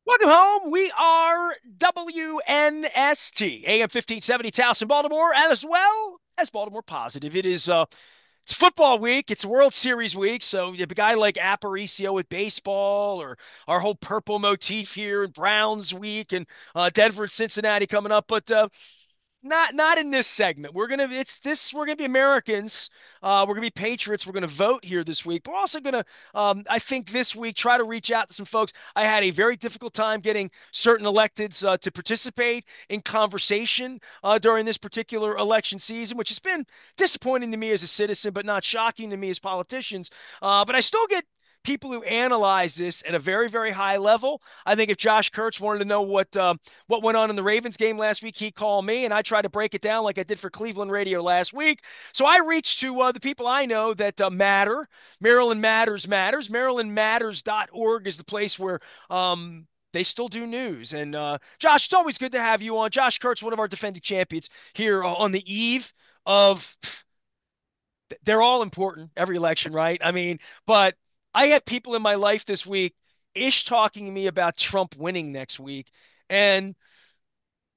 Welcome home. We are WNST, AM 1570, Towson, Baltimore, and as well as Baltimore Positive. It's football week. It's World Series week. So you have a guy like Aparicio with baseball, or our whole purple motif here in Browns week, and Denver and Cincinnati coming up. But not in this segment. We're gonna be Americans. We're gonna be patriots. We're gonna vote here this week. But we're also gonna I think this week try to reach out to some folks. I had a very difficult time getting certain electeds to participate in conversation during this particular election season, which has been disappointing to me as a citizen, but not shocking to me as politicians. But I still get people who analyze this at a very, very high level. I think if Josh Kurtz wanted to know what went on in the Ravens game last week, he'd call me, and I try to break it down like I did for Cleveland radio last week. So I reached to the people I know that matter. Maryland Matters matters. MarylandMatters.org is the place where they still do news. And Josh, it's always good to have you on. Josh Kurtz, one of our defending champions here on the eve of. They're all important every election, right? I mean, but I had people in my life this week ish talking to me about Trump winning next week. And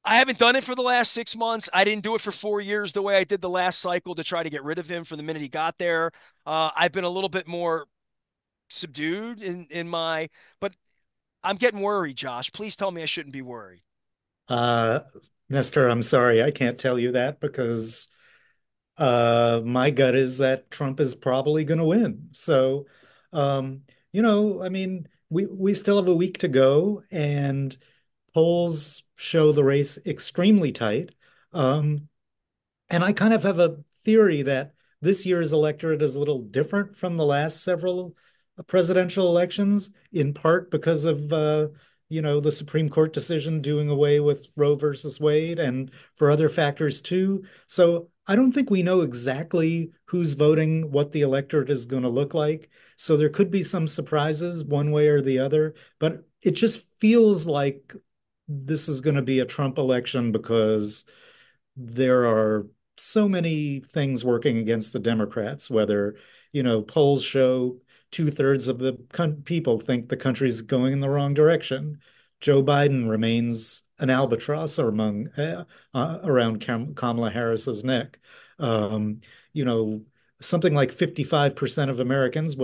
I haven't done it for the last 6 months. I didn't do it for 4 years the way I did the last cycle to try to get rid of him from the minute he got there. I've been a little bit more subdued but I'm getting worried, Josh. Please tell me I shouldn't be worried. Uh, Nestor, I'm sorry, I can't tell you that because my gut is that Trump is probably going to win. So, I mean, we still have a week to go, and polls show the race extremely tight. Um, and I kind of have a theory that this year's electorate is a little different from the last several presidential elections, in part because of the Supreme Court decision doing away with Roe versus Wade, and for other factors too. So I don't think we know exactly who's voting, what the electorate is going to look like. So there could be some surprises one way or the other, but it just feels like this is going to be a Trump election because there are so many things working against the Democrats, whether, polls show two-thirds of the people think the country's going in the wrong direction. Joe Biden remains an albatross around Kamala Harris's neck. Um, you know, Something like 55% of Americans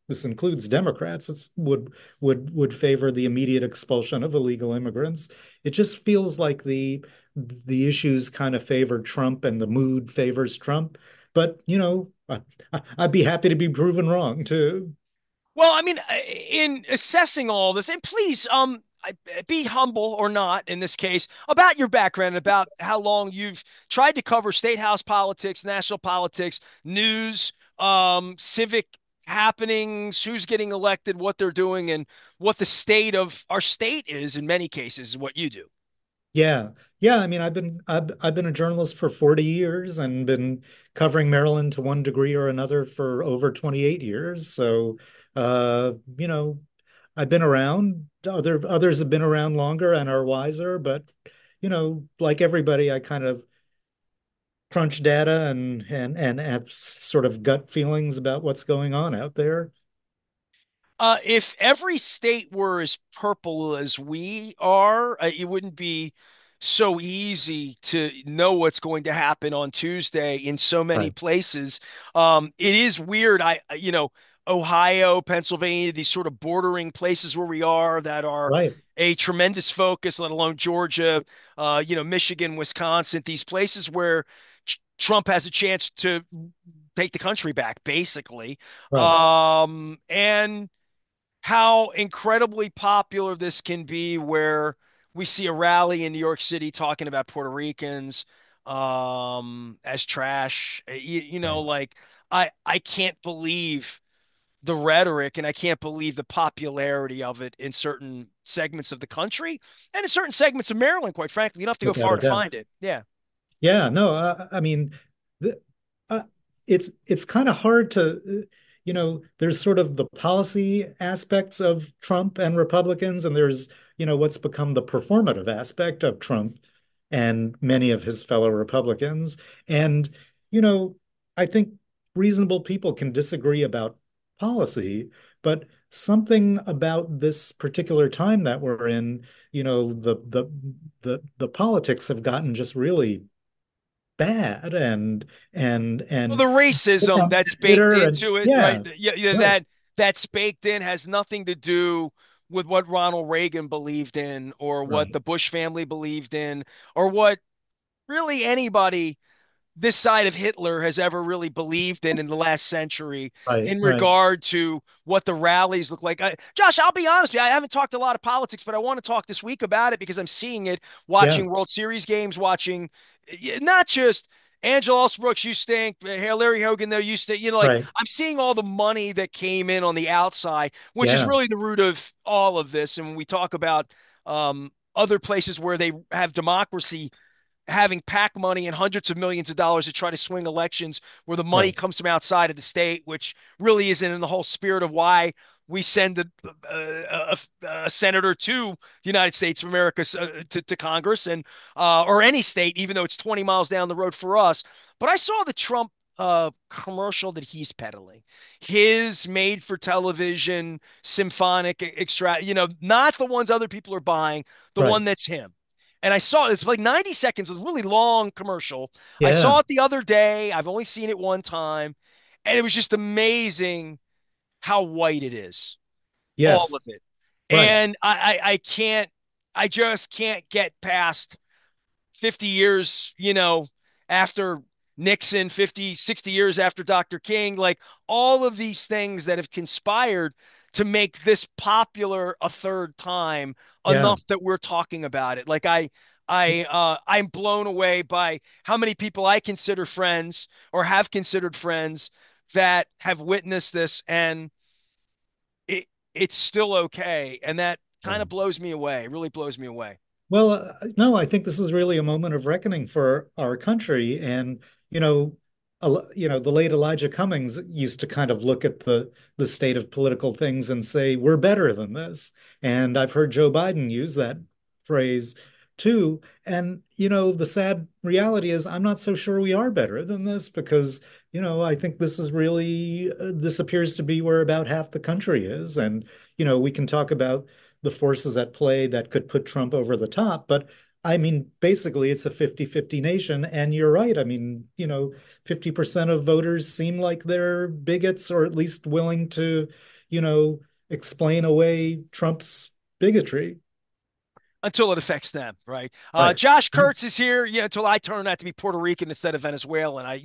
this includes Democrats, would favor the immediate expulsion of illegal immigrants. It just feels like the issues kind of favor Trump and the mood favors Trump. But, I'd be happy to be proven wrong too. Well, I mean, in assessing all this, and please, be humble or not in this case about your background, about how long you've tried to cover state house politics, national politics, news, civic happenings, who's getting elected, what they're doing, and what the state of our state is in many cases is what you do. Yeah. Yeah, I mean, I've been a journalist for 40 years and been covering Maryland to one degree or another for over 28 years. So, uh, you know, I've been around. Others have been around longer and are wiser, but like everybody, I kind of crunch data and have sort of gut feelings about what's going on out there. If every state were as purple as we are, it wouldn't be so easy to know what's going to happen on Tuesday in so many Right. places. It is weird. Ohio, Pennsylvania, these sort of bordering places where we are that are Right. a tremendous focus, let alone Georgia, Michigan, Wisconsin, these places where Trump has a chance to take the country back, basically. Right. And how incredibly popular this can be where we see a rally in New York City talking about Puerto Ricans as trash. Right. Like I can't believe the rhetoric and I can't believe the popularity of it in certain segments of the country and in certain segments of Maryland, quite frankly. You don't have to go Without far a to doubt. find it. Yeah. Yeah, no, I mean, the, it's kind of hard to, there's sort of the policy aspects of Trump and Republicans, and there's, what's become the performative aspect of Trump and many of his fellow Republicans. And, you know, I think reasonable people can disagree about policy, but something about this particular time that we're in, the politics have gotten just really bad Well, the and racism that's baked bitter and into it, right? yeah, Yeah, yeah, right, that's baked in has nothing to do with what Ronald Reagan believed in or what right, the Bush family believed in or what really anybody this side of Hitler has ever really believed in the last century right, in right. regard to what the rallies look like. Josh, I'll be honest with you, I haven't talked a lot of politics, but I want to talk this week about it because I'm seeing it Yeah, watching World Series games, watching not just Angela Alsbrooks, you stink. Larry Hogan, though, you stink. Like right. I'm seeing all the money that came in on the outside, which is Yeah, really the root of all of this. And when we talk about other places where they have democracy, having PAC money and hundreds of millions of dollars to try to swing elections where the money right, comes from outside of the state, which really isn't in the whole spirit of why we send a senator to the United States of America to Congress and or any state, even though it's 20 miles down the road for us. But I saw the Trump commercial that he's peddling, his made for television symphonic extract, not the ones other people are buying, the right. one that's him. And I saw it's like 90 seconds, a really long commercial. I Yeah, saw it the other day. I've only seen it one time. And it was just amazing how white it is, all of yes, it. right. And I can't, I just can't get past 50 years, after Nixon, 50, 60 years after Dr. King, like all of these things that have conspired to make this popular a third time Yeah. enough that we're talking about it. Like I'm blown away by how many people I consider friends or have considered friends that have witnessed this and it it's still okay. And that kind Yeah. of blows me away, really blows me away. Well, no, I think this is really a moment of reckoning for our country. And, the late Elijah Cummings used to kind of look at the state of political things and say, we're better than this. And I've heard Joe Biden use that phrase too. And, the sad reality is I'm not so sure we are better than this because, I think this is really, this appears to be where about half the country is. And, we can talk about the forces at play that could put Trump over the top. But I mean, basically, it's a 50-50 nation. And you're right. I mean, 50% of voters seem like they're bigots or at least willing to, you know, explain away Trump's bigotry. Until it affects them, right? Right. Josh Kurtz is here, until I turn out to be Puerto Rican instead of Venezuelan.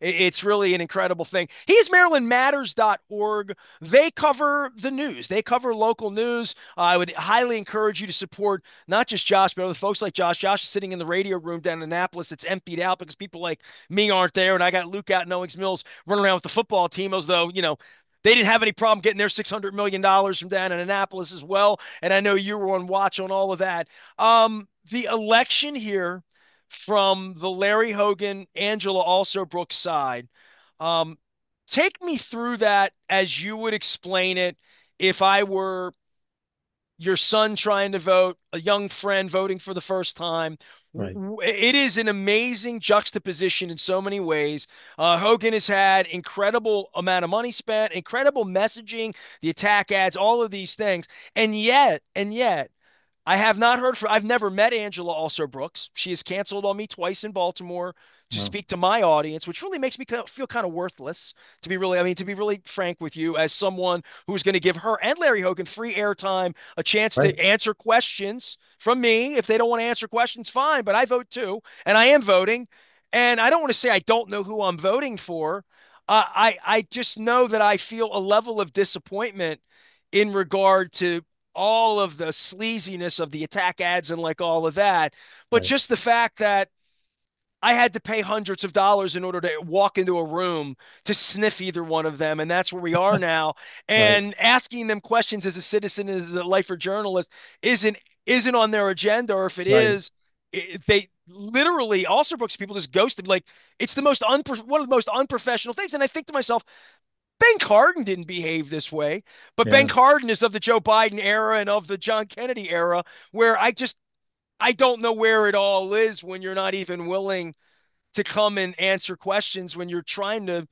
It's really an incredible thing. He's MarylandMatters.org. They cover the news. They cover local news. I would highly encourage you to support not just Josh, but other folks like Josh. Josh is sitting in the radio room down in Annapolis. It's emptied out because people like me aren't there, and I got Luke out in Owings Mills running around with the football team as though, they didn't have any problem getting their $600 million from down in Annapolis as well. And I know you were on watch on all of that. The election here from the Larry Hogan, Angela Alsobrooks side. Um, Take me through that as you would explain it if I were your son trying to vote, a young friend voting for the first time. Right. It is an amazing juxtaposition in so many ways. Hogan has had incredible amount of money spent, incredible messaging, the attack ads, all of these things, and yet, I have not heard from, I've never met Angela Also Brooks. She has canceled on me twice in Baltimore to Well, speak to my audience, which really makes me feel kind of worthless, to be really frank with you, as someone who's going to give her and Larry Hogan free airtime, a chance right. to answer questions from me. If they don't want to answer questions, fine, but I vote too, and I am voting. And I don't want to say I don't know who I'm voting for. I just know that I feel a level of disappointment in regard to all of the sleaziness of the attack ads and like all of that, but Right. just the fact that I had to pay hundreds of dollars in order to walk into a room to sniff either one of them, and that's where we are now. Right. And asking them questions as a citizen, as a lifer journalist, isn't on their agenda, or if it Right. is, they literally also books people just ghosted. Like it's one of the most unprofessional things. And I think to myself, Ben Cardin didn't behave this way, but Ben Yeah. Cardin is of the Joe Biden era and of the John Kennedy era, where I don't know where it all is when you're not even willing to come and answer questions when you're trying to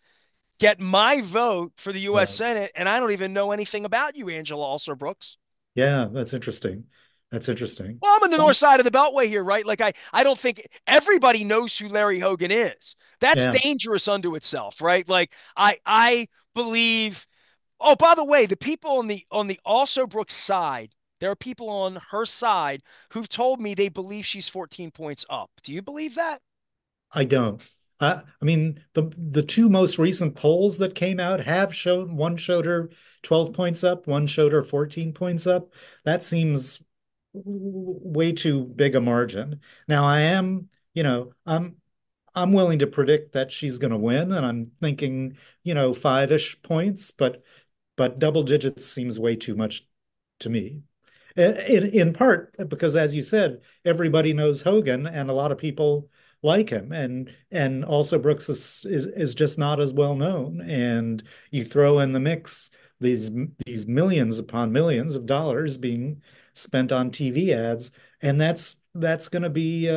get my vote for the U.S. Right. Senate, and I don't even know anything about you, Angela Also Brooks. Yeah, that's interesting. That's interesting. Well, I'm on the north Well, side of the Beltway here, right? Like I don't think everybody knows who Larry Hogan is. That's yeah, dangerous unto itself, right? Like I believe. Oh, by the way, the people on the Also Brooks side, there are people on her side who've told me they believe she's 14 points up. Do you believe that? I don't. I mean, the two most recent polls that came out have shown one showed her 12 points up, one showed her 14 points up. That seems way too big a margin. Now I am, I'm willing to predict that she's going to win, and I'm thinking, five-ish points, but double digits seems way too much to me. In part because, as you said, everybody knows Hogan, and a lot of people like him, and also Brooks is just not as well known. And you throw in the mix these these millions upon millions of dollars being spent on TV ads, and that's going to be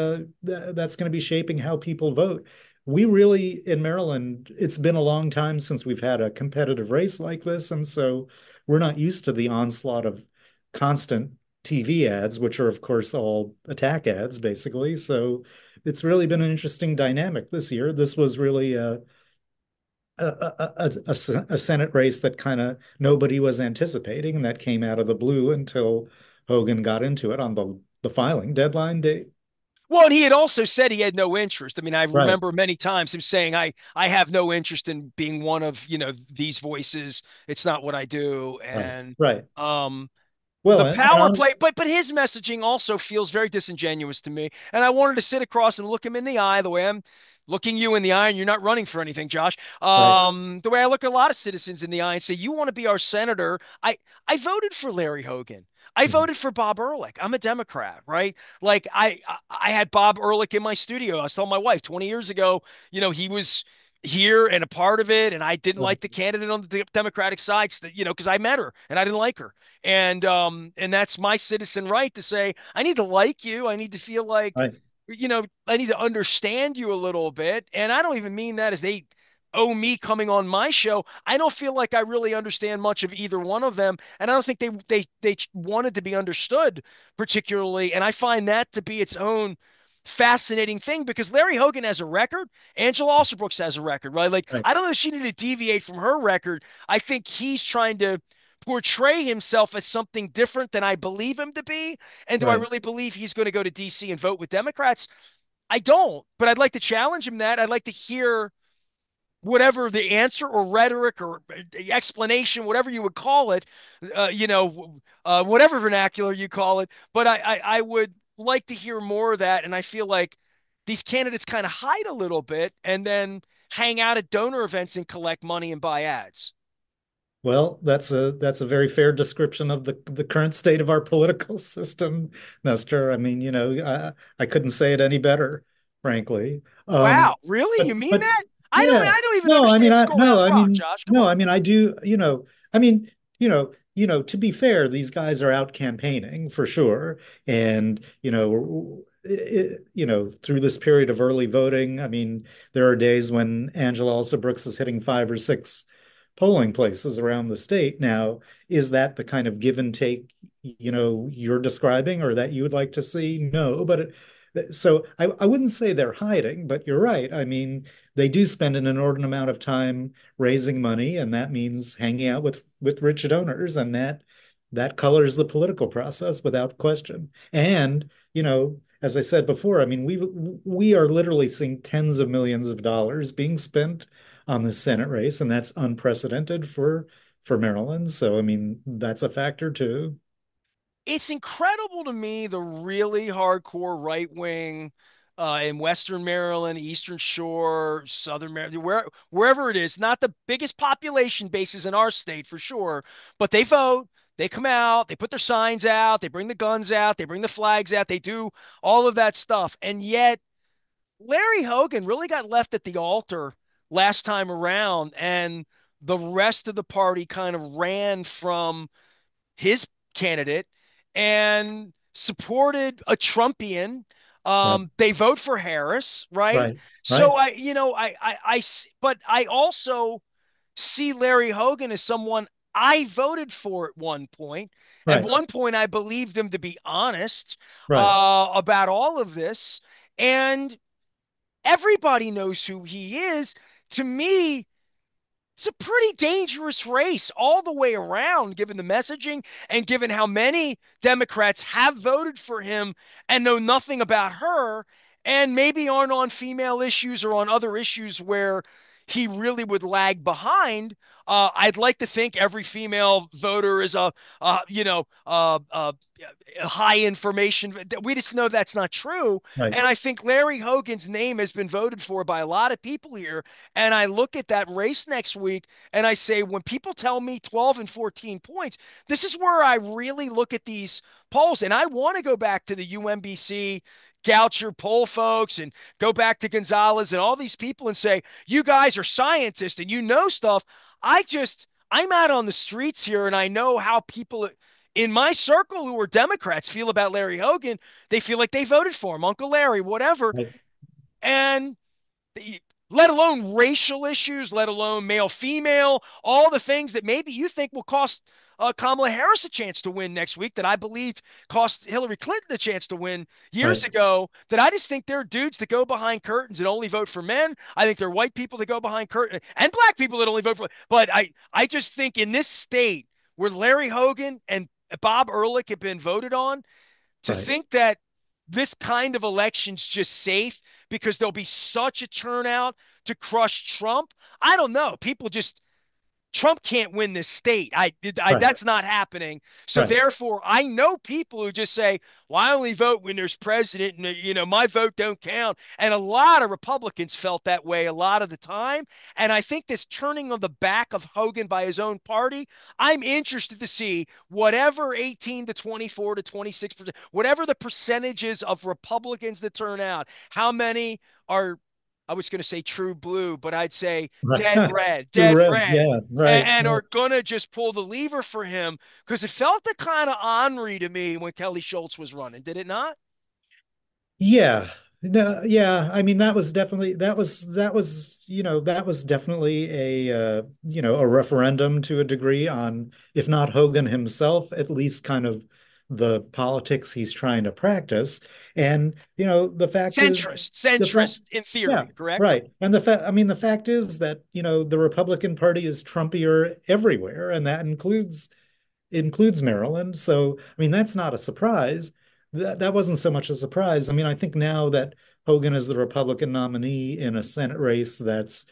that's going to be shaping how people vote. We really, in Maryland, it's been a long time since we've had a competitive race like this, and so we're not used to the onslaught of constant TV ads, which are, of course, all attack ads, basically. So it's really been an interesting dynamic this year. This was really a Senate race that kind of nobody was anticipating, and that came out of the blue until Hogan got into it on the filing deadline date. Well, and he had also said he had no interest. I mean, I Right, remember many times him saying, I have no interest in being one of, these voices. It's not what I do. right, And right. um Well, the and power play, but his messaging also feels very disingenuous to me. And I wanted to sit across and look him in the eye the way I'm looking you in the eye, and you're not running for anything, Josh. right, The way I look at a lot of citizens in the eye and say, "You want to be our senator?" I voted for Larry Hogan. I mhm, voted for Bob Ehrlich. I'm a Democrat, right? Like I had Bob Ehrlich in my studio. I was telling my wife 20 years ago, he was here and a part of it, and I didn't right, like the candidate on the Democratic side, that because I met her and I didn't like her, and that's my citizen right to say I need to like you. I need to feel like right. I need to understand you a little bit. And I don't even mean that as they owe me coming on my show. I don't feel like I really understand much of either one of them, and I don't think they wanted to be understood particularly. And I find that to be its own fascinating thing because Larry Hogan has a record, Angela Alsobrooks has a record, right? Like Right. I don't know if she needed to deviate from her record. I think he's trying to portray himself as something different than I believe him to be. And do I Right. really believe he's going to go to DC and vote with Democrats? I don't, but I'd like to challenge him that. I'd like to hear whatever the answer or rhetoric or explanation, whatever you would call it, whatever vernacular you call it. But I would like to hear more of that. And I feel like these candidates kind of hide a little bit and then hang out at donor events and collect money and buy ads. Well, that's a very fair description of the current state of our political system, Nestor. I mean, I couldn't say it any better, frankly. Wow, really? You mean But that? yeah, I don't even no, I mean, understand I no, Schoolhouse I Rock, mean, Josh. Come no, on. I mean, I do, I mean, to be fair, these guys are out campaigning for sure, and through this period of early voting, I mean, there are days when Angela Elsa Brooks is hitting five or six polling places around the state. Now, is that the kind of give and take, you're describing or that you would like to see? No, but so I wouldn't say they're hiding, but you're right. I mean, they do spend an inordinate amount of time raising money, and that means hanging out with rich donors, and that colors the political process without question. And, as I said before, I mean, we are literally seeing tens of millions of dollars being spent on the Senate race, and that's unprecedented for Maryland. So, I mean, that's a factor too. It's incredible to me the really hardcore right wing in Western Maryland, Eastern Shore, Southern Maryland, wherever it is, not the biggest population bases in our state for sure, but they vote, they come out, they put their signs out, they bring the guns out, they bring the flags out, they do all of that stuff. And yet Larry Hogan really got left at the altar last time around, and the rest of the party kind of ran from his candidate and supported a Trumpian. Right, They vote for Harris, right? right, So right, but I also see Larry Hogan as someone I voted for at one point. At Right, one point, I believed him to be honest right, about all of this. And everybody knows who he is. To me, it's a pretty dangerous race all the way around, given the messaging and given how many Democrats have voted for him and know nothing about her, and maybe aren't on female issues or on other issues where he really would lag behind. I'd like to think every female voter is a high information. We just know that's not true. right, And I think Larry Hogan's name has been voted for by a lot of people here. And I look at that race next week and I say, when people tell me 12 and 14 points, this is where I really look at these polls. And I want to go back to the UMBC Goucher poll folks and go back to Gonzalez and all these people and say, you guys are scientists and you know stuff. I'm out on the streets here and I know how people in my circle who are Democrats feel about Larry Hogan. They feel like they voted for him, Uncle Larry, whatever. right, And let alone racial issues, let alone male female, all the things that maybe you think will cost Kamala Harris a chance to win next week, that I believe cost Hillary Clinton a chance to win years right, ago, that I just think they're dudes that go behind curtains and only vote for men. I think they're white people that go behind curtains and black people that only vote for. But I just think in this state where Larry Hogan and Bob Ehrlich have been voted on, to right. think that this kind of election's just safe because there'll be such a turnout to crush Trump. I don't know. People just Trump can't win this state. Right. That's not happening. So Right. therefore, I know people who just say, "Well, I only vote when there's president, and my vote don't count." And a lot of Republicans felt that way a lot of the time. And I think this turning on the back of Hogan by his own party, I'm interested to see whatever 18 to 24 to 26%, whatever the percentages of Republicans that turn out, how many are, I was going to say true blue, but I'd say Right. Two dead reds. red, Yeah. Right. and Right. are going to just pull the lever for him because it felt the kind of ornery to me when Kelly Schultz was running, did it not? Yeah. No, yeah. I mean, that was definitely a referendum to a degree on, if not Hogan himself, at least kind of the politics he's trying to practice. And, the fact is the fact, Centrist in yeah, theory, correct? right. And I mean, the fact is that, the Republican Party is Trumpier everywhere, and that includes Maryland. So, I mean, that's not a surprise. That wasn't so much a surprise. I mean, I think now that Hogan is the Republican nominee in a Senate race that's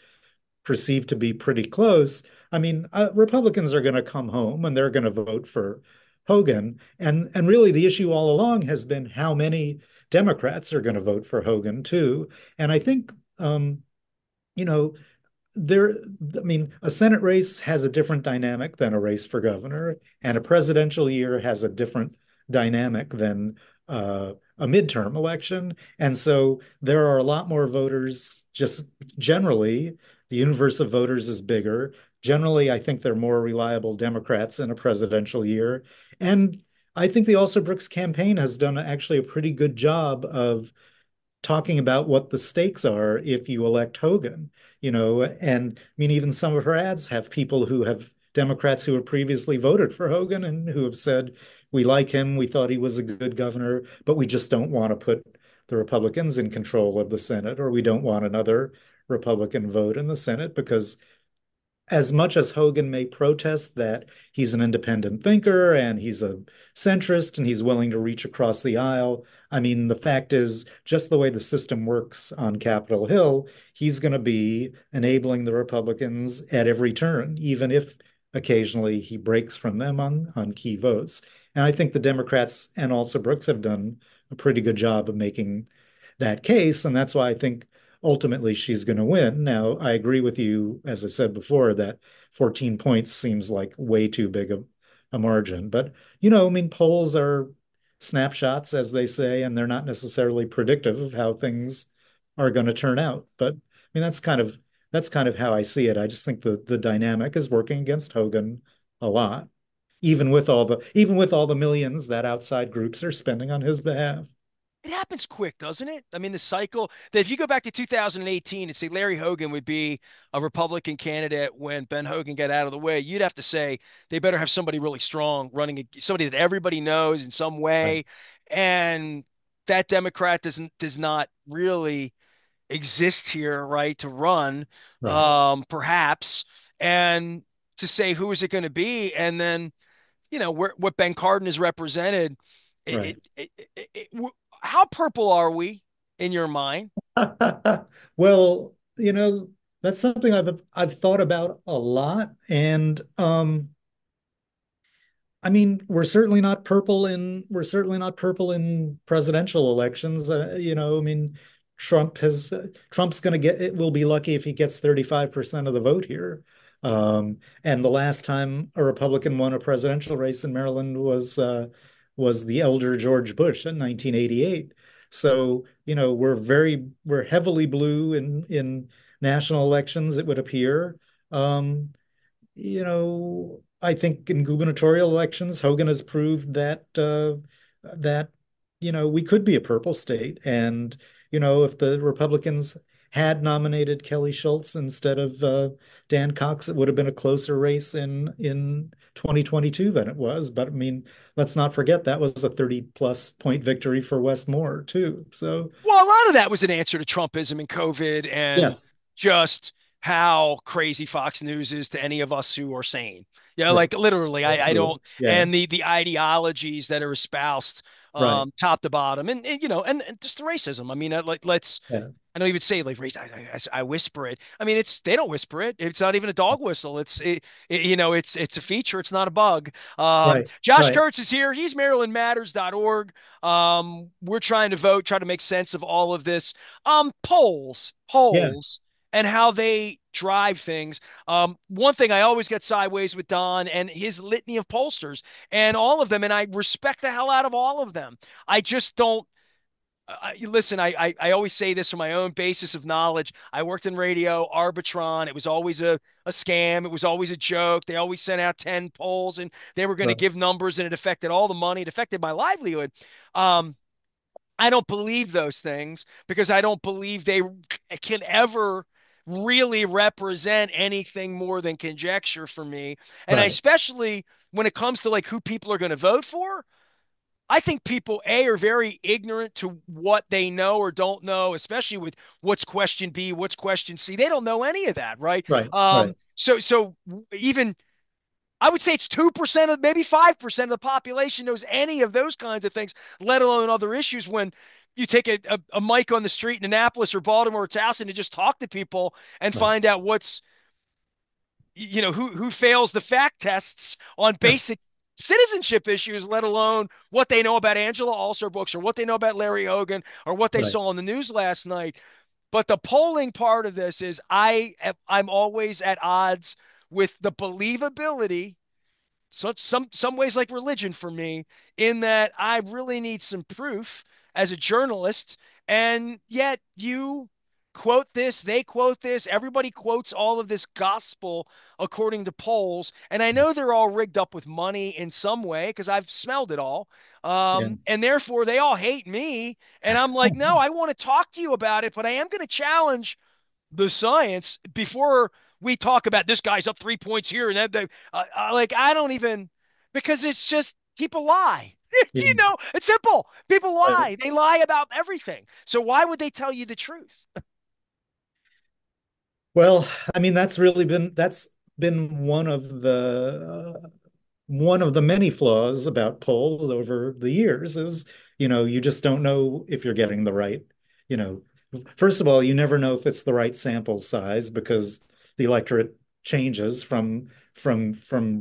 perceived to be pretty close, I mean, Republicans are going to come home and they're going to vote for Hogan. And really, the issue all along has been how many Democrats are going to vote for Hogan too. And I think, you know, there, I mean, a Senate race has a different dynamic than a race for governor, and a presidential year has a different dynamic than a midterm election. And so there are a lot more voters, just generally, the universe of voters is bigger. Generally, I think they're more reliable Democrats in a presidential year. And I think the Alsobrooks campaign has done actually a pretty good job of talking about what the stakes are if you elect Hogan, and I mean, even some of her ads have people who have Democrats who have previously voted for Hogan and who have said, we like him, we thought he was a good governor, but we just don't want to put the Republicans in control of the Senate, or we don't want another Republican vote in the Senate because as much as Hogan may protest that he's an independent thinker and he's a centrist and he's willing to reach across the aisle, I mean, the fact is, just the way the system works on Capitol Hill, he's going to be enabling the Republicans at every turn, even if occasionally he breaks from them on key votes. And I think the Democrats and also Brooks have done a pretty good job of making that case. And that's why I think ultimately she's going to win. Now, I agree with you, as I said before, that 14 points seems like way too big a margin. But, I mean, polls are snapshots, as they say, and they're not necessarily predictive of how things are going to turn out. But I mean, that's kind of how I see it. I just think the dynamic is working against Hogan a lot, even with all the millions that outside groups are spending on his behalf. it happens quick, doesn't it? I mean, the cycle that if you go back to 2018 and say Larry Hogan would be a Republican candidate when Ben Hogan got out of the way, you'd have to say they better have somebody really strong running, somebody that everybody knows in some Right, way. And that Democrat does not really exist here, right, to run, right, perhaps, and to say who is it going to be, and then what Ben Cardin has represented. right. How purple are we in your mind? Well, that's something I've thought about a lot, and I mean, we're certainly not purple in presidential elections. I mean, Trump's going to get it will be lucky if he gets 35% of the vote here. And the last time a Republican won a presidential race in Maryland was the elder George Bush in 1988. So, we're heavily blue in national elections, it would appear. I think in gubernatorial elections, Hogan has proved that we could be a purple state, and if the Republicans had nominated Kelly Schultz instead of Dan Cox, it would have been a closer race in 2022 than it was. But I mean, let's not forget that was a 30 plus point victory for Wes Moore too. So Well, a lot of that was an answer to Trumpism and COVID and yes, just how crazy Fox News is to any of us who are sane. Yeah, right, like literally, all I true. don't, Yeah, and the ideologies that are espoused, right. top to bottom, and just the racism. I mean, like let's Yeah, I don't even say like race. I whisper it. I mean, they don't whisper it. It's not even a dog whistle. It's a feature. It's not a bug. right, Josh right. Kurtz is here. He's MarylandMatters.org. We're trying to vote, try to make sense of all of this. Yeah, Polls, and how they drive things. One thing I always get sideways with Don and his litany of pollsters and all of them, and I respect the hell out of all of them. I just don't. Listen, I always say this from my own basis of knowledge. I worked in radio, Arbitron. It was always a scam. It was always a joke. They always sent out 10 polls and they were going to right, give numbers and it affected all the money. It affected my livelihood. Um, I don't believe those things because I don't believe they can ever really represent anything more than conjecture for me. And I right, especially when it comes to like who people are going to vote for, I think people are very ignorant to what they know or don't know, especially with what's question B, what's question C. They don't know any of that, right? right, right. So even I would say it's 2% of maybe 5% of the population knows any of those kinds of things, let alone other issues. When you take a mic on the street in Annapolis or Baltimore or Towson and just talk to people and Right. find out who fails the fact tests on basic citizenship issues, let alone what they know about Angela Alsor-Brooks or what they know about Larry Hogan or what they Right. saw on the news last night. But the polling part of this is I'm always at odds with the believability. So some ways like religion for me, in that I really need some proof as a journalist, and yet you quote this, they quote this, everybody quotes all of this gospel according to polls, and I know they're all rigged up with money in some way because I've smelled it all, Yeah. and therefore they all hate me, and I'm like, no, I want to talk to you about it, but I am going to challenge the science before we talk about this guy's up 3 points here and like I don't even, because it's just people lie. Yeah. It's simple. People Right. lie. They lie about everything. So why would they tell you the truth? Well, I mean, that's been one of the many flaws about polls over the years is, you just don't know if you're getting the right, you know, first of all, you never know if it's the right sample size because the electorate changes from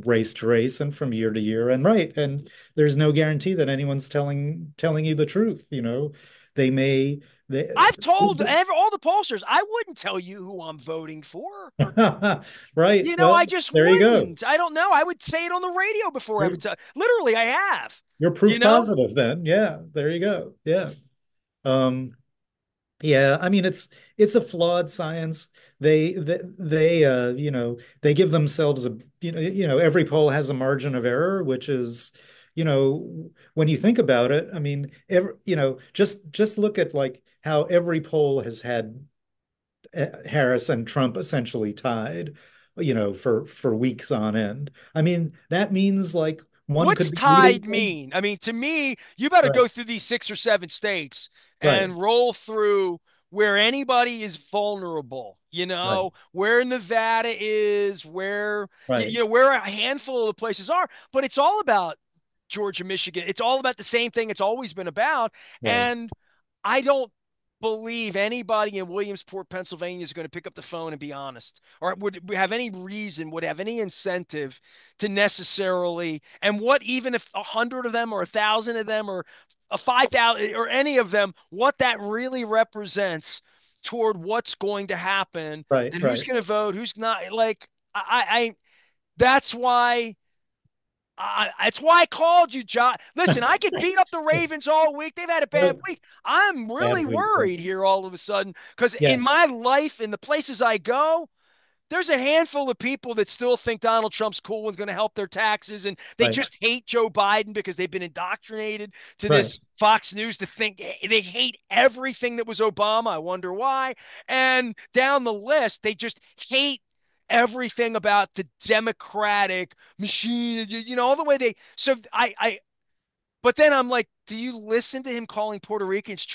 race to race and from year to year. And right, and there's no guarantee that anyone's telling you the truth, They may they I've told all the pollsters I wouldn't tell you who I'm voting for. right. I Well, just there you go. wouldn't. I don't know. I would say it on the radio before I You're, would tell. Literally, I have. you're You proof know, positive then. Yeah, there you go. Yeah. Um, yeah, I mean it's a flawed science. They give themselves every poll has a margin of error, which is, when you think about it, I mean, just look at like how every poll has had Harris and Trump essentially tied, for weeks on end. I mean, that means like one What's could be leading. tied mean? I mean, to me, you better Right, go through these 6 or 7 states right, and roll through where anybody is vulnerable, right, where Nevada is, where, right, where a handful of the places are. But it's all about Georgia, Michigan. It's all about the same thing it's always been about. right, And I don't believe anybody in Williamsport, Pennsylvania is going to pick up the phone and be honest, or would have any reason, would have any incentive to necessarily. And what, even if 100 of them or 1,000 of them or a 5,000 or any of them, what that really represents toward what's going to happen right, and who's right, going to vote, who's not. Like, that's why it's why I called you, John. Listen, I could beat up the Ravens all week. They've had a bad right. week. I'm really Bad week, right? worried here all of a sudden because in Yeah, my life, in the places I go, there's a handful of people that still think Donald Trump's cool and going to help their taxes, and they right, just hate Joe Biden because they've been indoctrinated to right, this Fox News to think they hate everything that was Obama. I wonder why. And down the list, they just hate everything about the Democratic machine, all the way they. So but then I'm like, do you listen to him calling Puerto Ricans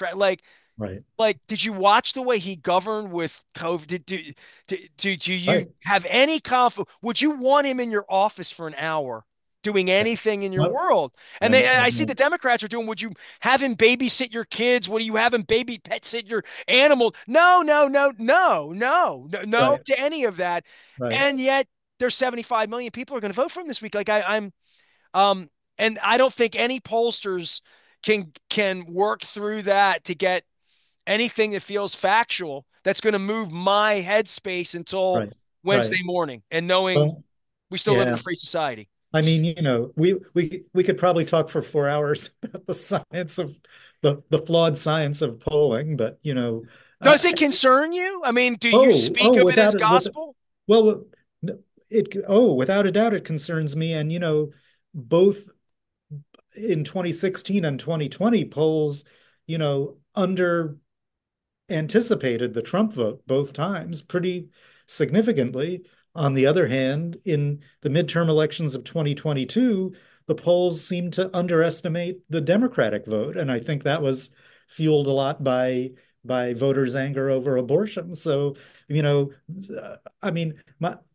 right, did you watch the way he governed with COVID? Do right. you have any confidence? Would you want him in your office for an hour doing Yeah. anything in your Well, world? And I see no. the Democrats are doing, would you have him babysit your kids? Would you have him baby pet sit your animal? No, no, no, no, no, no, no Right, to any of that. right, And yet there's 75 million people are going to vote for him this week. Um, and I don't think any pollsters can work through that to get anything that feels factual that's going to move my headspace until right, right. Wednesday morning and knowing Well, we still live in yeah. a free society. I mean, we could probably talk for 4 hours about the science of the flawed science of polling, but Does uh, it concern you? I mean, do you oh, speak oh, of it as without it, gospel? well, without a doubt, it concerns me. And both in 2016 and 2020, polls, under anticipated the Trump vote both times pretty significantly. On the other hand, in the midterm elections of 2022, the polls seemed to underestimate the Democratic vote, and I think that was fueled a lot by voters' anger over abortion. So, you know, I mean,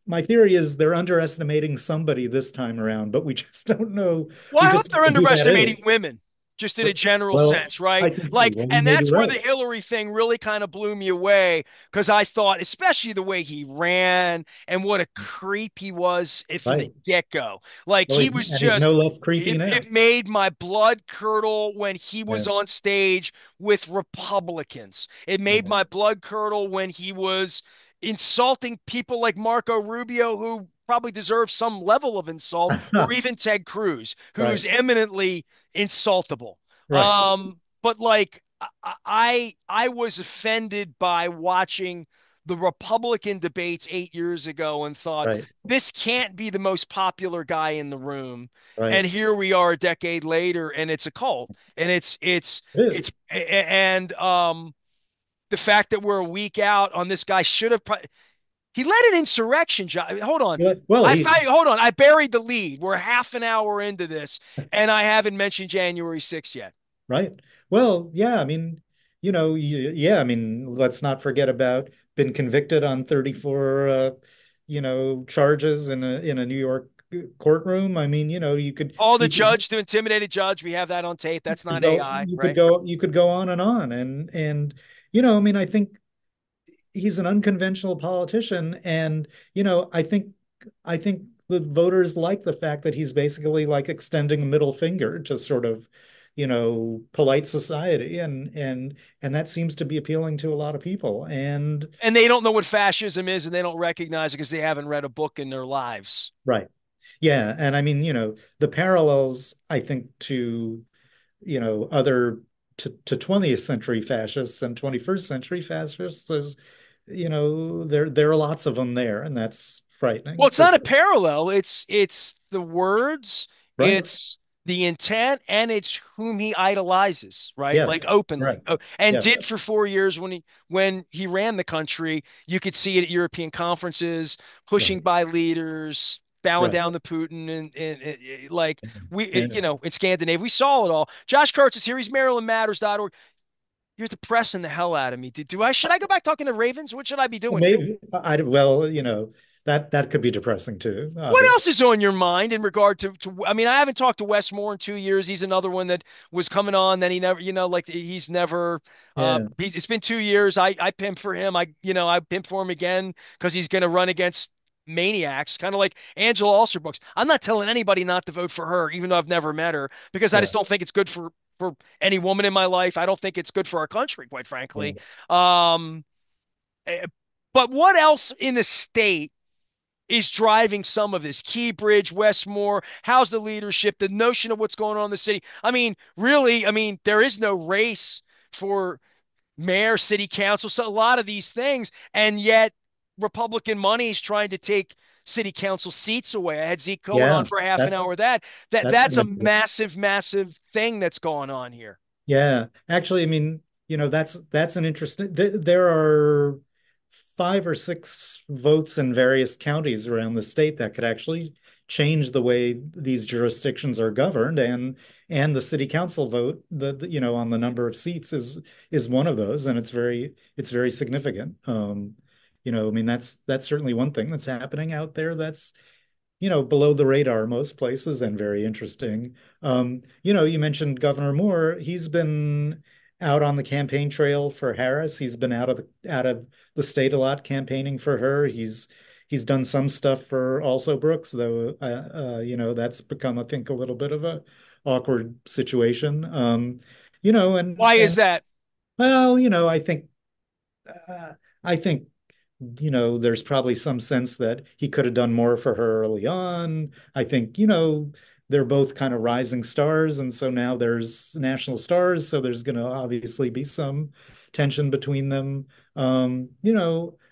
my theory is they're underestimating somebody this time around, but we just don't know. Well, We I hope just don't they're know who that underestimating is. women, just in a general Well, sense, right? I think Like, well, you and may be that's where the right. Hillary thing really kind of blew me away because I thought, especially the way he ran and what a creep he was from the Right. get-go. Like, Well, he was he's no just, less creepy now. it made my blood curdle when he Yeah, was on stage with Republicans. It made yeah. my blood curdle when he was insulting people like Marco Rubio, who probably deserves some level of insult, or even Ted Cruz, Right, who's eminently insultable. right, But like I was offended by watching the Republican debates 8 years ago and thought right, this can't be the most popular guy in the room. right. And here we are a decade later, and it's a cult, and It it's is. and the fact that we're a week out on this guy should have. He led an insurrection. Hold on. Well, Hold on. I buried the lead. We're half an hour into this, and I haven't mentioned January 6th yet. right. Well, yeah. I mean, yeah. I mean, let's not forget about been convicted on 34, charges in a New York courtroom. I mean, All the you could judge to intimidate a judge. We have that on tape. That's not go AI, you could right? go you could go on and on, and I mean, I think he's an unconventional politician, and I think the voters like the fact that he's basically like extending a middle finger to sort of polite society, and that seems to be appealing to a lot of people. And And they don't know what fascism is, and they don't recognize it because they haven't read a book in their lives. right, yeah, and I mean, the parallels, I think, to other to 20th century fascists and 21st century fascists is, there are lots of them there, and that's Well, frightening it's for not a sure. parallel. It's the words. Right, It's the intent, and it's whom he idolizes, right? Like Yes, openly. right. Oh, and Yeah, did for 4 years when he ran the country. You could see it at European conferences, pushing right, by leaders, bowing right. down to Putin, like Yeah. in Scandinavia, we saw it all. Josh Kurtz is here. He's MarylandMatters.org. You're depressing the hell out of me. Do I should I go back talking to Ravens? What should I be doing here? Maybe well, that could be depressing too, What else obviously. is on your mind in regard I mean, I haven't talked to Wes Moore in 2 years. He's another one that was coming on. Then he never, like he's never, Yeah, it's been 2 years. I pimp for him. I pimp for him again because he's going to run against maniacs, kind of like Angela Alsterbrooks. I'm not telling anybody not to vote for her, even though I've never met her, because I yeah, just don't think it's good for any woman in my life. I don't think it's good for our country, quite frankly. right. Um, eh, but what else in the state is driving some of this? Keybridge, Westmore, how's the leadership, the notion of what's going on in the city? I mean, really, I mean, there is no race for mayor, city council, so a lot of these things, and yet Republican money is trying to take city council seats away. I had Zeke Cohen on Yeah, for half an that's hour. That that's that's an a interest. massive, massive thing that's going on here. Yeah, actually, I mean, that's an interesting. There are 5 or 6 votes in various counties around the state that could actually change the way these jurisdictions are governed, and the city council vote, on the number of seats is one of those, and it's very significant. I mean, that's certainly one thing that's happening out there that's below the radar most places and very interesting. You mentioned Governor Moore. He's been out on the campaign trail for Harris. He's been out of the state a lot campaigning for her. He's done some stuff for also Brooks, though. That's become, I think, a little bit of a awkward situation. And Why is that? well, uh, I think there's probably some sense that he could have done more for her early on. I think, they're both kind of rising stars, and so now there's national stars, so there's going to obviously be some tension between them.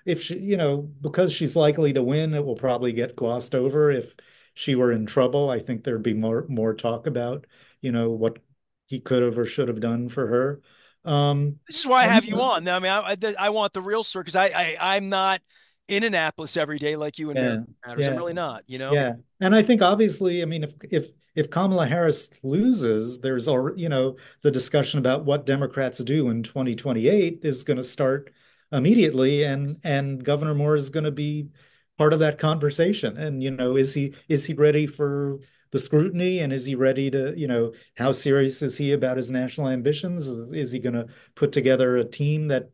If she, because she's likely to win, it will probably get glossed over. If she were in trouble, I think there'd be more talk about, what he could have or should have done for her. Um, This is why I and have you on. I mean, I want the real story because I'm not in Annapolis every day like you in Maryland yeah, Matters. I'm yeah. really not, Yeah. And I think obviously, I mean, if Kamala Harris loses, there's already, the discussion about what Democrats do in 2028 is going to start immediately, and Governor Moore is going to be part of that conversation. And, is he ready for the scrutiny, and is he ready to, how serious is he about his national ambitions? Is he going to put together a team that,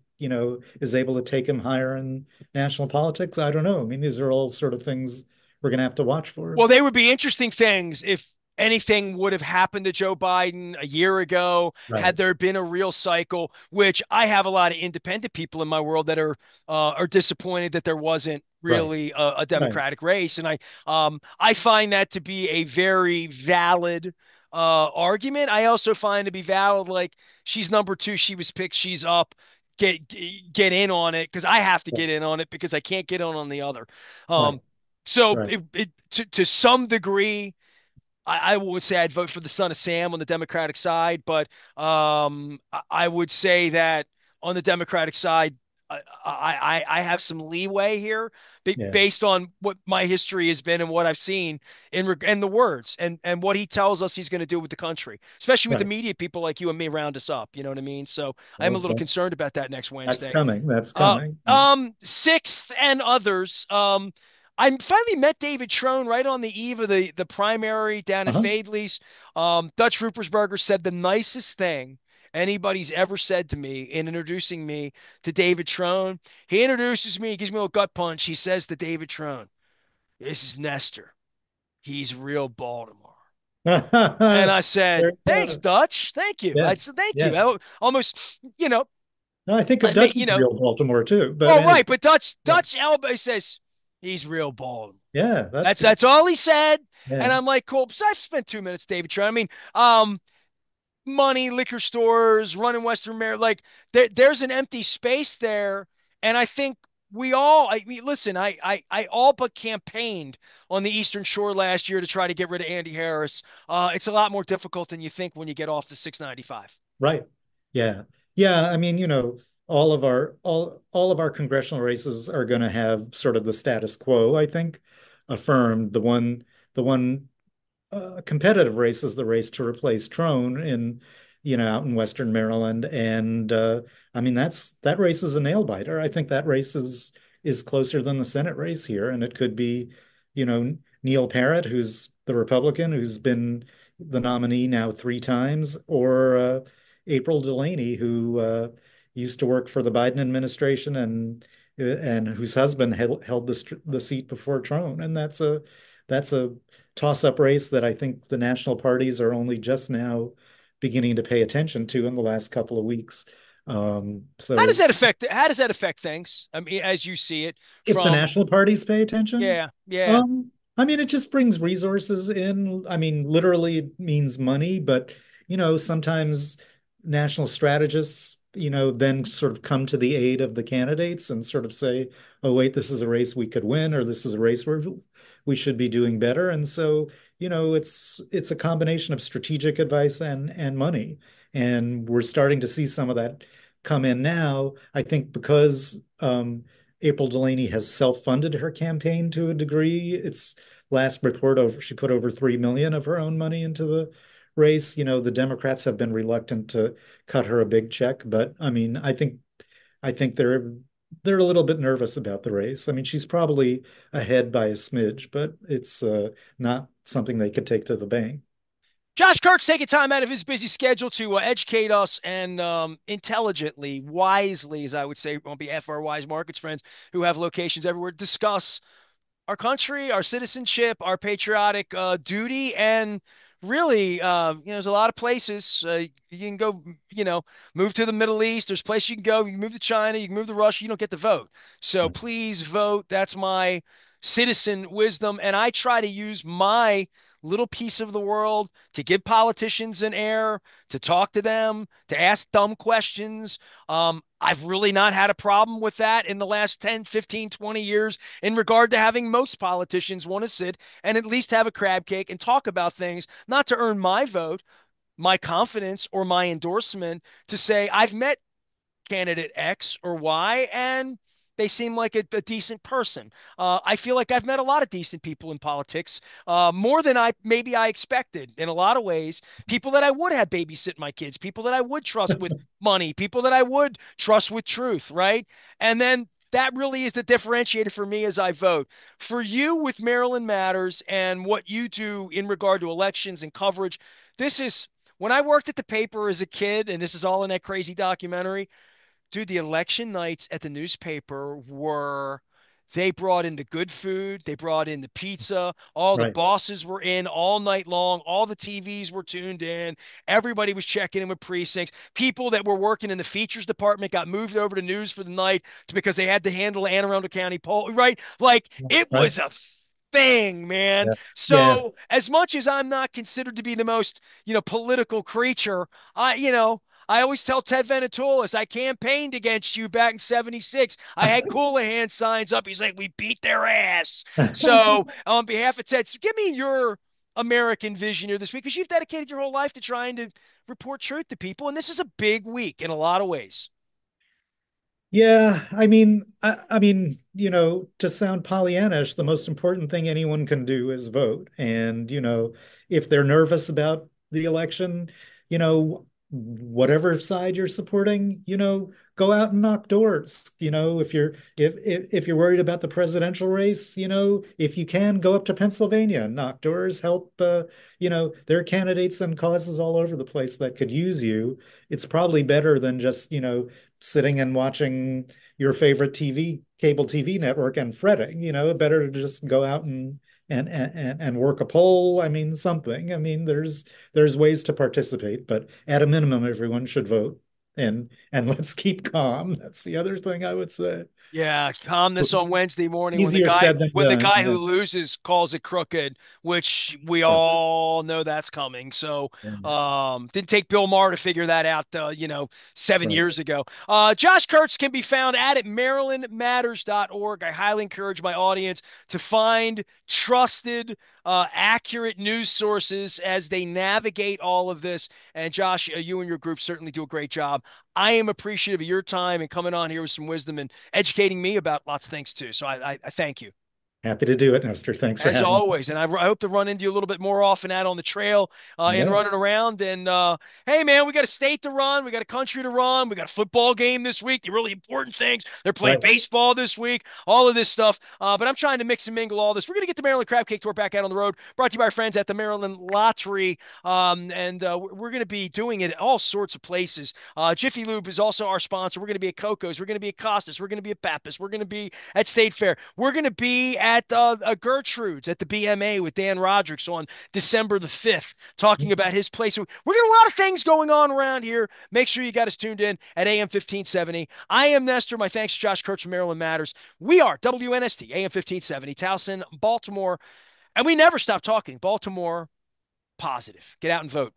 is able to take him higher in national politics? I don't know. I mean, these are all sort of things we're going to have to watch for. Well, they would be interesting things if anything would have happened to Joe Biden a year ago, Right, had there been a real cycle, which I have a lot of independent people in my world that are disappointed that there wasn't right, really a right. Democratic race. And I find that to be a very valid argument. I also find to be valid, like she's number two, she was picked, she's up. Get in on it because I have to Right, get in on it because I can't get on the other. right, Um, so right. to some degree, I would say I'd vote for the son of Sam on the Democratic side, but I would say that on the Democratic side, I have some leeway here Yeah, based on what my history has been and what I've seen and the words and what he tells us he's going to do with the country, especially with the right. media people like you and me round us up. You know what I mean? So I'm a Well, little concerned about that next that's Wednesday. coming. That's coming. Sixth and others. I finally met David Trone right on the eve of the primary down at Uh-huh. Fadley's. Dutch Ruppersberger said the nicest thing anybody's ever said to me in introducing me to David Trone. He introduces me, he gives me a little gut punch. He says to David Trone, "This is Nestor. He's real Baltimore." And I said, There you "Thanks, go. Dutch. Thank you." Yeah, I said, "Thank yeah. you." No, I think of I mean, Dutch as real Baltimore too, but well, right, but Dutch yeah, Dutch Elba says he's real Baltimore. yeah, that's good. That's all he said. Yeah, And I'm like, cool. So I've spent 2 minutes, David Tron. I mean, money, liquor stores, running Western Mayor, like there's an empty space there. And I think we all, I mean, listen, I all but campaigned on the Eastern Shore last year to try to get rid of Andy Harris. It's a lot more difficult than you think when you get off the 695. Right. Yeah. Yeah. I mean, all of our congressional races are going to have sort of the status quo, I think, affirmed. The one competitive race is the race to replace Trone out in Western Maryland. And I mean, that race is a nail biter. I think that race is closer than the Senate race here. And it could be, Neil Parrott, who's the Republican, who's been the nominee now three times, or April Delaney, who used to work for the Biden administration and whose husband held the seat before Trone. And that's a toss-up race that I think the national parties are only just now beginning to pay attention to in the last couple of weeks. So How does that affect things? I mean, as you see it if the from, national parties pay attention, yeah, yeah. I mean, it just brings resources in. I mean, literally it means money, but sometimes national strategists, then sort of come to the aid of the candidates and sort of say, oh, wait, this is a race we could win, or this is a race where we should be doing better. And so, it's a combination of strategic advice and money. And we're starting to see some of that come in now. I think because April Delaney has self-funded her campaign to a degree. It's last report over she put over 3 million of her own money into the race. The Democrats have been reluctant to cut her a big check, but I mean, I think they're a little bit nervous about the race. I mean, she's probably ahead by a smidge, but it's not something they could take to the bank. Josh Kirk's taking time out of his busy schedule to educate us and intelligently, wisely, as I would say, on behalf of our wise markets friends who have locations everywhere, discuss our country, our citizenship, our patriotic duty, and really, there's a lot of places you can go. Move to the Middle East. There's places you can go. You can move to China. You can move to Russia. You don't get to vote. So please vote. That's my citizen wisdom, and I try to use my little piece of the world to give politicians an air, to talk to them, to ask dumb questions. I've really not had a problem with that in the last 10, 15, 20 years in regard to having most politicians want to sit and at least have a crab cake and talk about things, not to earn my vote, my confidence, or my endorsement, to say, I've met candidate X or Y, and they seem like a decent person. I feel like I've met a lot of decent people in politics, more than I expected in a lot of ways. People that I would have babysit my kids, people that I would trust with money, people that I would trust with truth, right? And then that really is the differentiator for me as I vote. For you with Maryland Matters and what you do in regard to elections and coverage, this is when I worked at the paper as a kid, and this is all in that crazy documentary. Dude, the election nights at the newspaper were, they brought in the good food, they brought in the pizza, all the Right. bosses were in all night long, all the TVs were tuned in, everybody was checking in with precincts. People that were working in the features department got moved over to news for the night because they had to handle Anne Arundel County poll, right? Like it Right. was a thing, man. Yeah. Yeah. So as much as I'm not considered to be the most, political creature, I always tell Ted Venetoulis, I campaigned against you back in 76. I had Coolahan signs up. He's like, we beat their ass. So, on behalf of Ted, so give me your American vision here this week because you've dedicated your whole life to trying to report truth to people. And this is a big week in a lot of ways. Yeah, I mean, to sound Pollyannish, the most important thing anyone can do is vote. And, if they're nervous about the election, whatever side you're supporting, go out and knock doors. If you're worried about the presidential race, if you can, go up to Pennsylvania and knock doors, help there are candidates and causes all over the place that could use you. It's probably better than just, sitting and watching your favorite cable TV network and fretting, better to just go out and work a poll. I mean, something. I mean, there's ways to participate, but at a minimum, everyone should vote. and let's keep calm. That's the other thing I would say. Yeah, calmness on Wednesday morning when the Easier guy said than when the done. guy Yeah. who loses calls it crooked, which we Yeah. all know that's coming. So, Yeah. didn't take Bill Maher to figure that out, 7 Right. years ago. Josh Kurtz can be found at marylandmatters.org. I highly encourage my audience to find trusted, accurate news sources as they navigate all of this. And Josh, you and your group certainly do a great job. I am appreciative of your time and coming on here with some wisdom and educating me about lots of things too. So I thank you Happy to do it, Nestor. Thanks for as having me. always. And I hope to run into you a little bit more often out on the trail and Yeah. running around. And hey, man, we got a state to run. We got a country to run. We got a football game this week. The really important things. They're playing Right. baseball this week. All of this stuff. But I'm trying to mix and mingle all this. We're going to get the Maryland Crab Cake Tour back out on the road. Brought to you by our friends at the Maryland Lottery. And we're going to be doing it at all sorts of places. Jiffy Lube is also our sponsor. We're going to be at Coco's. We're going to be at Costas. We're going to be at Pappas. We're going to be at State Fair. We're going to be at Gertrude's at the BMA with Dan Rodricks on December the 5th, talking about his place. So we're getting a lot of things going on around here. Make sure you got us tuned in at AM 1570. I am Nestor. My thanks to Josh Kurtz from Maryland Matters. We are WNST, AM 1570, Towson, Baltimore. And we never stop talking Baltimore positive. Get out and vote.